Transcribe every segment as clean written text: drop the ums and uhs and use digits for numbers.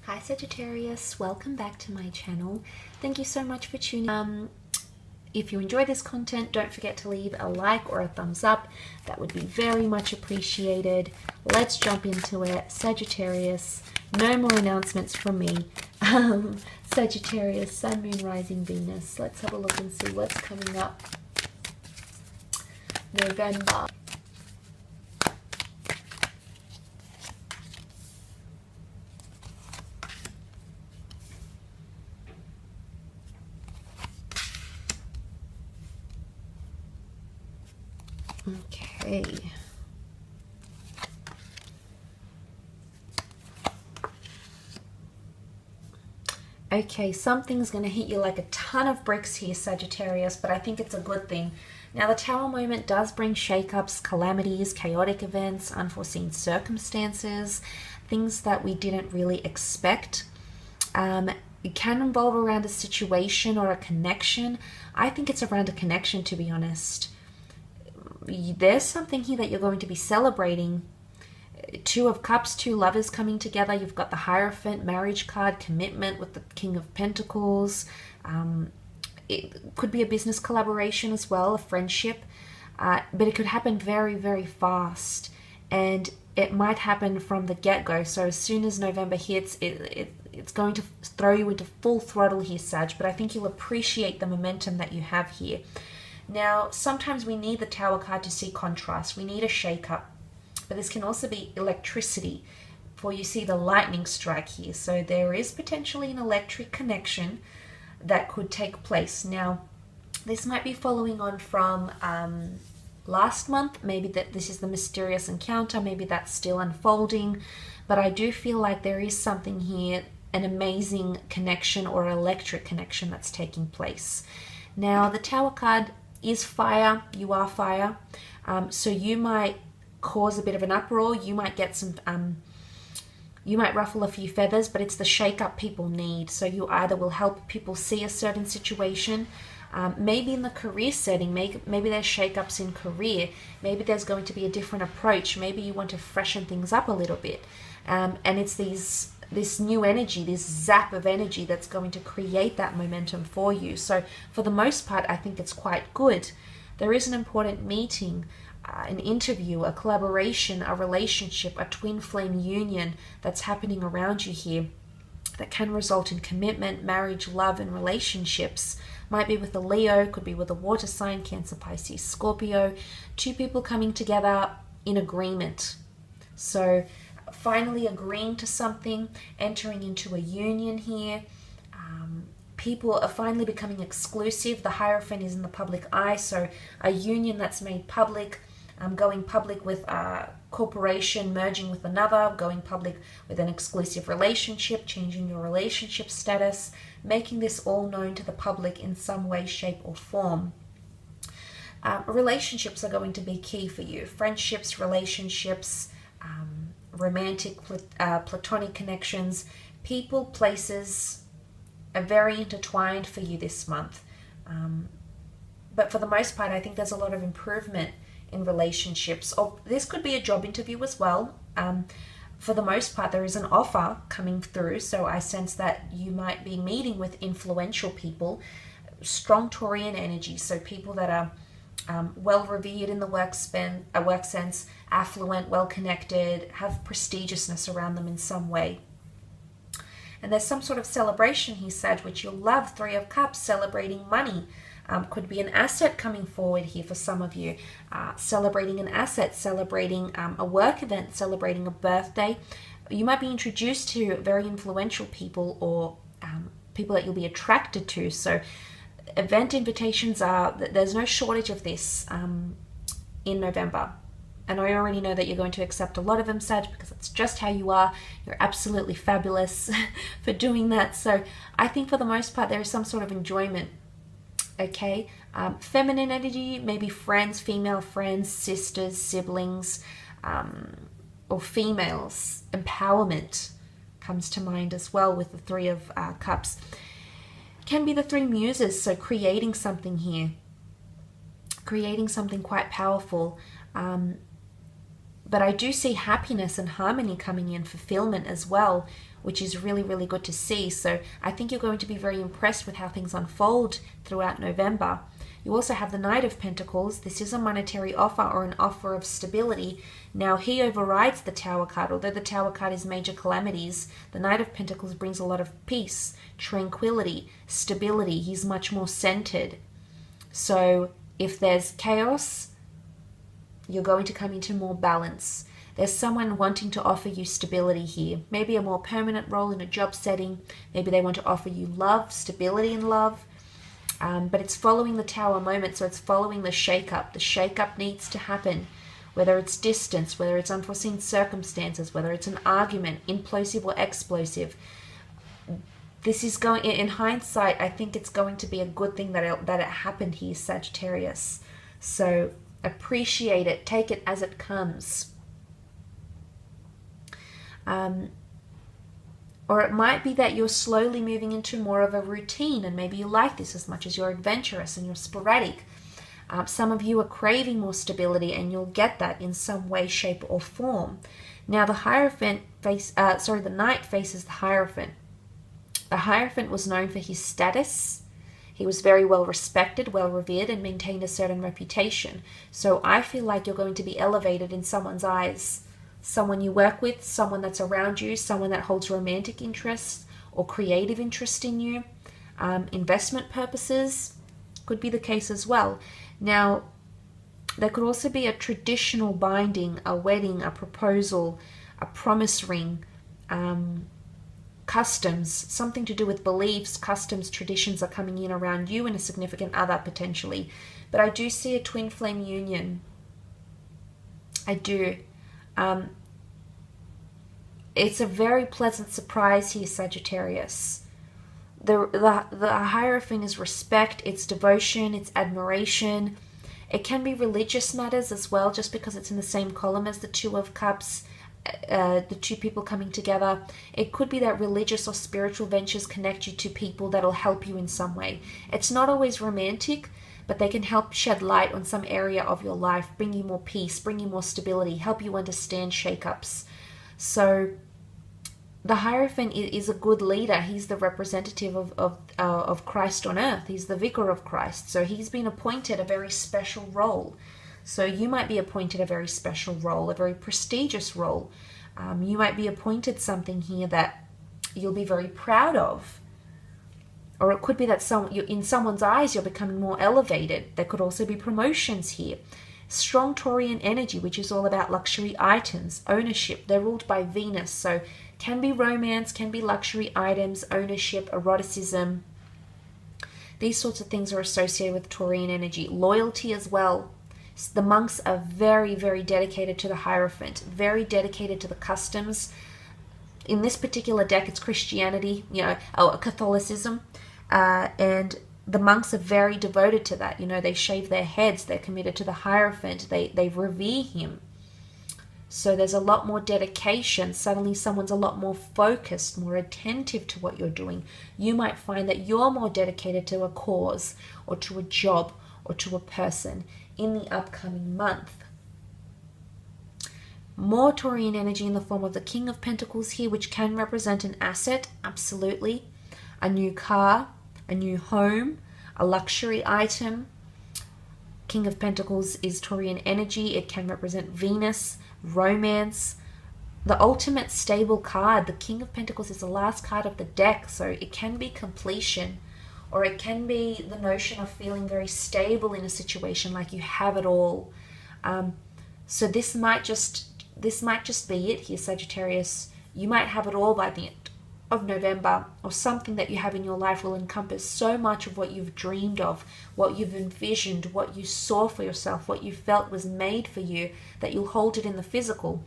Hi Sagittarius, welcome back to my channel. Thank you so much for tuning in. If you enjoy this content, don't forget to leave a like or a thumbs up. That would be very much appreciated. Let's jump into it. Sagittarius, no more announcements from me. Sagittarius, Sun, Moon, Rising, Venus. Let's have a look and see what's coming up. November. Okay. Okay, something's going to hit you like a ton of bricks here, Sagittarius, but I think it's a good thing. Now, the Tower moment does bring shakeups, calamities, chaotic events, unforeseen circumstances, things that we didn't really expect. It can involve around a situation or a connection. I think it's around a connection, to be honest. There's something here that you're going to be celebrating. Two of Cups, two lovers coming together. You've got the Hierophant, marriage card, commitment with the King of Pentacles. It could be a business collaboration as well, a friendship. But it could happen very, very fast. And it might happen from the get-go. So as soon as November hits, it's going to throw you into full throttle here, Sag. But I think you'll appreciate the momentum that you have here. Now, sometimes we need the Tower card to see contrast. We need a shake-up. But this can also be electricity, for you see the lightning strike here. So there is potentially an electric connection that could take place. Now, this might be following on from last month. Maybe that this is the mysterious encounter. Maybe that's still unfolding. But I do feel like there is something here, an amazing connection or electric connection that's taking place. Now, the Tower card is fire. You are fire. So you might cause a bit of an uproar. You might get some, you might ruffle a few feathers, but it's the shake-up people need. So you either will help people see a certain situation, maybe in the career setting, maybe there's shake-ups in career, maybe there's going to be a different approach, maybe you want to freshen things up a little bit. And it's this new energy, this zap of energy that's going to create that momentum for you. So for the most part, I think it's quite good. There is an important meeting, an interview, a collaboration, a relationship, a twin flame union that's happening around you here that can result in commitment, marriage, love, and relationships. Might be with a Leo, could be with a water sign, Cancer, Pisces, Scorpio. Two people coming together in agreement. So finally agreeing to something, entering into a union here. People are finally becoming exclusive. The Hierophant is in the public eye, so a union that's made public, going public with a corporation, merging with another, going public with an exclusive relationship, changing your relationship status, making this all known to the public in some way, shape, or form. Relationships are going to be key for you. Friendships, relationships, romantic, platonic connections, people, places are very intertwined for you this month. But for the most part, I think there's a lot of improvement in relationships. Or this could be a job interview as well. For the most part, there is an offer coming through. So I sense that you might be meeting with influential people, strong Taurian energy. So people that are well revered in the work sense, affluent, well connected, have prestigiousness around them in some way. And there's some sort of celebration here, Sag, which you'll love. Three of Cups, celebrating money. Could be an asset coming forward here for some of you. Celebrating an asset, celebrating a work event, celebrating a birthday. You might be introduced to very influential people or people that you'll be attracted to. So event invitations there's no shortage of this in November. And I already know that you're going to accept a lot of them, Sag, because that's just how you are. You're absolutely fabulous for doing that. So I think for the most part, there is some sort of enjoyment. Okay. Feminine energy, maybe friends, female friends, sisters, siblings, or females. Empowerment comes to mind as well with the Three of Cups. Can be the three muses, so creating something here. Creating something quite powerful. But I do see happiness and harmony coming in, fulfillment as well, which is really, really good to see. So I think you're going to be very impressed with how things unfold throughout November. You also have the Knight of Pentacles. This is a monetary offer or an offer of stability. Now, he overrides the Tower card. Although the Tower card is major calamities, the Knight of Pentacles brings a lot of peace, tranquility, stability. He's much more centered. So if there's chaos, you're going to come into more balance. There's someone wanting to offer you stability here. Maybe a more permanent role in a job setting. Maybe they want to offer you love, stability in love. But it's following the Tower moment, so it's following the shake-up. The shake-up needs to happen, whether it's distance, whether it's unforeseen circumstances, whether it's an argument, implosive or explosive. This is going, in hindsight, I think it's going to be a good thing that it happened here, Sagittarius. So appreciate it, take it as it comes. Or it might be that you're slowly moving into more of a routine, and maybe you like this as much as you're adventurous and you're sporadic. Some of you are craving more stability, and you'll get that in some way, shape, or form. Now, the Knight faces the Hierophant. The Hierophant was known for his status. He was very well respected, well revered, and maintained a certain reputation. So I feel like you're going to be elevated in someone's eyes. Someone you work with, someone that's around you, someone that holds romantic interest or creative interest in you. Investment purposes could be the case as well. Now, there could also be a traditional binding, a wedding, a proposal, a promise ring, customs, something to do with beliefs, customs, traditions are coming in around you and a significant other potentially. But I do see a twin flame union. I do. It's a very pleasant surprise here, Sagittarius. The Hierophant is respect, it's devotion, it's admiration. It can be religious matters as well, just because it's in the same column as the Two of Cups, the two people coming together. It could be that religious or spiritual ventures connect you to people that'll help you in some way. It's not always romantic, but they can help shed light on some area of your life, bring you more peace, bring you more stability, help you understand shakeups. So the Hierophant is a good leader. He's the representative of Christ on earth. He's the vicar of Christ. So he's been appointed a very special role. So you might be appointed a very special role, a very prestigious role. You might be appointed something here that you'll be very proud of. Or it could be that in someone's eyes you're becoming more elevated. There could also be promotions here. Strong Taurian energy, which is all about luxury items, ownership. They're ruled by Venus, so can be romance, can be luxury items, ownership, eroticism. These sorts of things are associated with Taurian energy. Loyalty as well. The monks are very, very dedicated to the Hierophant, very dedicated to the customs. In this particular deck, it's Christianity, Catholicism, and the monks are very devoted to that. They shave their heads, they're committed to the Hierophant, they revere him. So there's a lot more dedication. Suddenly someone's a lot more focused, more attentive to what you're doing. You might find that you're more dedicated to a cause or to a job or to a person in the upcoming month. More Taurian energy in the form of the King of Pentacles here, which can represent an asset, absolutely. A new car, a new home, a luxury item. King of Pentacles is Taurian energy. It can represent Venus, romance. The ultimate stable card, the King of Pentacles, is the last card of the deck, so it can be completion. Or it can be the notion of feeling very stable in a situation, like you have it all. So this might just be it here, Sagittarius. You might have it all by the end of November, or something that you have in your life will encompass so much of what you've dreamed of, what you've envisioned, what you saw for yourself, what you felt was made for you, that you'll hold it in the physical.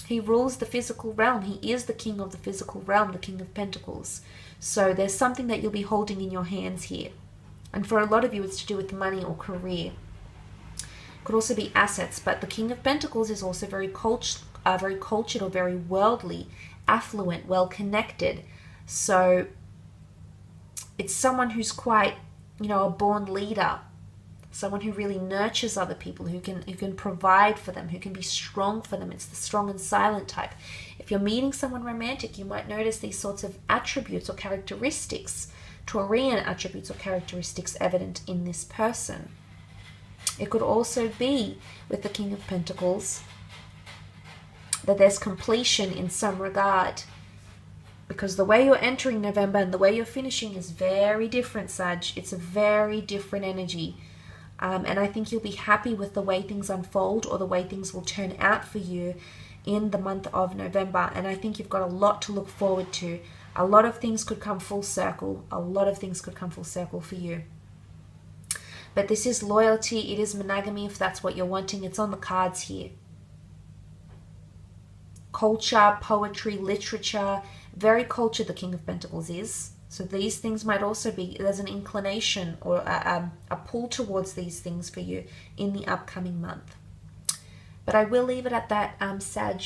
He rules the physical realm. He is the king of the physical realm, the King of Pentacles. So there's something that you'll be holding in your hands here. And for a lot of you, it's to do with money or career. It could also be assets, but the King of Pentacles is also very cultured or very worldly, affluent, well-connected. So it's someone who's quite, a born leader. someone who really nurtures other people, who can provide for them, who can be strong for them. It's the strong and silent type. If you're meeting someone romantic, you might notice these sorts of attributes or characteristics, Taurian attributes or characteristics evident in this person. It could also be with the King of Pentacles that there's completion in some regard, because the way you're entering November and the way you're finishing is very different, Sag. It's a very different energy. And I think you'll be happy with the way things unfold, or the way things will turn out for you in the month of November. And I think you've got a lot to look forward to. A lot of things could come full circle. A lot of things could come full circle for you. But this is loyalty. It is monogamy if that's what you're wanting. It's on the cards here. Culture, poetry, literature. Very cultured, the King of Pentacles is. So these things might also be, there's an inclination or a pull towards these things for you in the upcoming month. But I will leave it at that, Sag.